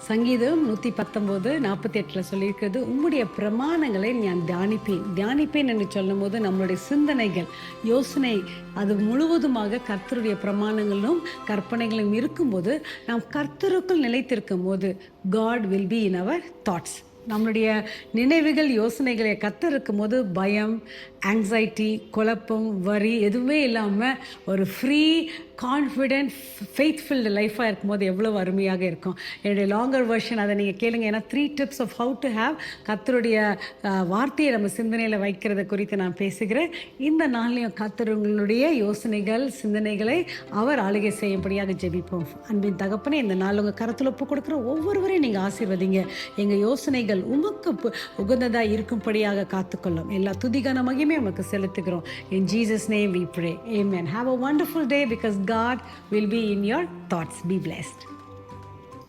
சங்கீதம் 119:48 சொல்லியிருக்கிறது, உம்முடைய பிரமாணங்களை நான் தியானிப்பேன். தியானிப்பேன் என்று சொல்லும் போது நம்மளுடைய சிந்தனைகள், யோசனை அது முழுவதுமாக கர்த்தருடைய பிரமாணங்களும் கற்பனைகளும் இருக்கும்போது, நாம் கர்த்தருக்குள் நிலைத்திருக்கும் போது God will be in our thoughts. நம்மளுடைய நினைவுகள் யோசனைகளை கர்த்தர் இருக்கும்போது பயம், ஆங்ஸைட்டி, குழப்பம், வரி எதுவுமே இல்லாமல் ஒரு ஃப்ரீ கான்ஃபிடென்ட் ஃபெய்த்ஃபுல்டு லைஃபாக இருக்கும்போது எவ்வளோ அருமையாக இருக்கும். என்னுடைய லாங்கர் வெர்ஷன் அதை நீங்கள் கேளுங்க. ஏன்னா 3 tips of how to have கர்த்தருடைய வார்த்தையை நம்ம சிந்தனையில் வைக்கிறத குறித்து நான் பேசுகிறேன். இந்த நாள்லையும் கர்த்தர் உங்களுடைய யோசனைகள் சிந்தனைகளை அவர் ஆளுகை செய்யும்படியாக ஜெபிப்போம். அன்பின் தகப்பனே, இந்த நாள் உங்கள் கரத்தில் ஒப்பு கொடுக்குற ஒவ்வொருவரையும் நீங்கள் ஆசீர்வதிங்க. எங்கள் யோசனைகள் உமக்கு உகந்ததாக இருக்கும்படியாக காத்துக்கொள்ளும். எல்லா துதிகான மகிமே உமக்கு செலுத்துகிறோம். In Jesus' name we pray. Amen. Have a wonderful day because God will be in your thoughts. Be blessed.